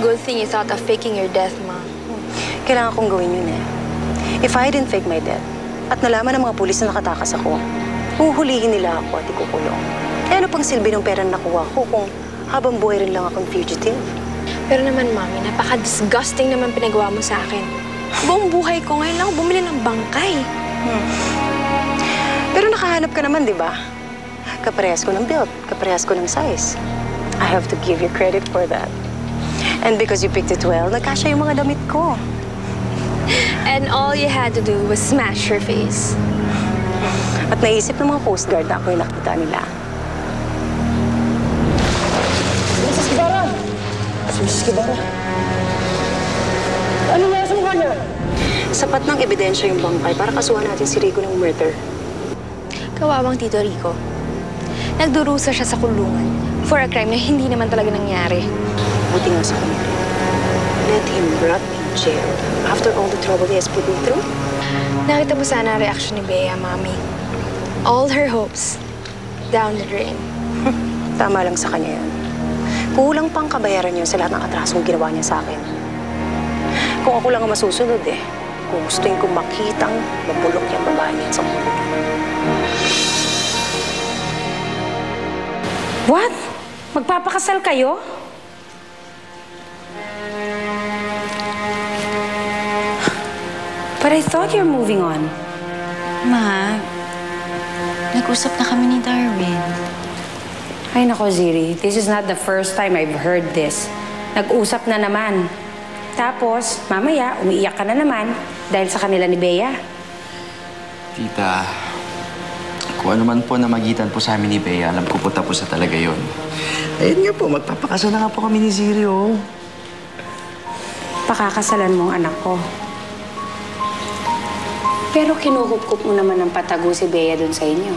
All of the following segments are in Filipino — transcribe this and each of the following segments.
good thing you thought of faking your death, Ma. Kailangan kong gawin yun eh. If I didn't fake my death, at nalaman ng mga pulis na nakatakas ako, huhulihin nila ako at ikukulong. Eh ano pang silbi ng pera na nakuha ko kung habang buhay rin lang akong fugitive? Pero naman, Mami, napaka-disgusting naman pinagawa mo sa akin. Buong buhay ko ngayon lang ako bumili ng bangkay. Pero nakahanap ka naman, di ba? Kaparehas ko ng build, kaparehas ko ng size. I have to give you credit for that. And because you picked it well, nagkasya yung mga damit ko. And all you had to do was smash your face. At naisip ng mga Coast Guard na ako yung nakita nila. Mrs. Kibara! Mrs. Kibara? Ano na sa mukha niya? Sapat ng ebidensya yung bangkay para kasuhan natin si Rico ng murder. Kawawang Tito Rico. Nagdurusa siya sa kulungan for a crime na hindi naman talaga nangyari. Buti nga sa kanya. Let him rot in jail after all the trouble he has put me through. Nakita mo sana ang reaction ni Bea, Mami. All her hopes down the drain. Tama lang sa kanya yan. Kulang pang kabayaran yun sa lahat ng atrasong ginawa niya sa akin. Kung ako lang ang masusunod eh, kung gustuin kong makitang mabulok yung babae niya sa mundo. What? Magpapakasal kayo? But I thought you're moving on. Ma, nag-usap na kami ni Darwin. Ay nako, Ziri. This is not the first time I've heard this. Nag-usap na naman. Tapos, mamaya, umiiyak ka na naman dahil sa kanila ni Bea. Tita, kung ano man po na magitan po sa amin ni Bea, alam ko po tapos na talaga yun. Ayun nga po, magpapakasal na nga po kami ni Ziri, oh. Pakakasalan mo ang anak ko. Pero kinukup-kup mo naman ng patago si Bea dun sa inyo.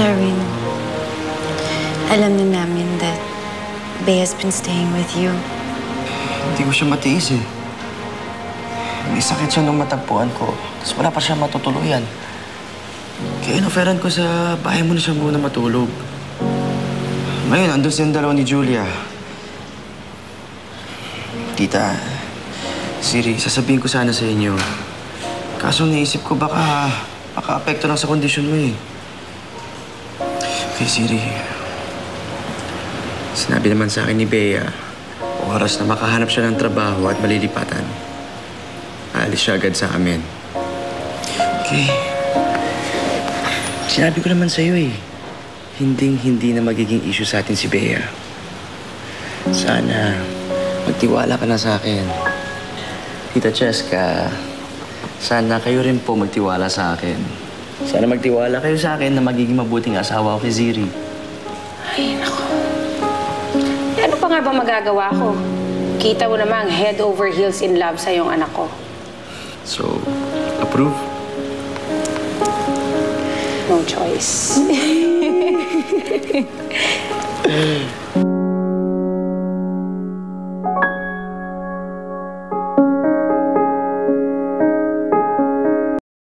Darwin, alam na namin that Bea's been staying with you. Hindi ko siya matiis, eh. May sakit siya nung matagpuan ko. Tapos wala pa siya matutuluyan. Kaya in-offeran ko sa bahay mo na siya muna matulog. Ngayon, andun silang dalawa ni Julia. Tita, Siri, sasabihin ko sana sa inyo. Kaso naisip ko baka apekto lang sa kondisyon mo eh. Okay, Siri. Sinabi naman sa akin ni Bea, oras na makahanap siya ng trabaho at malilipatan, aalis siya agad sa amin. Okay. Sinabi ko naman sa'yo eh, hindi na magiging issue sa atin si Bea. Sana magtiwala ka na sa akin. Tita Cheska, sana kayo rin po magtiwala sa akin. Sana magtiwala kayo sa akin na magiging mabuting asawa ko kay Ziri. Ay, nako. Ano pa nga ba magagawa ko? Kita mo namang head over heels in love sa iyong anak ko. So, approve? No choice.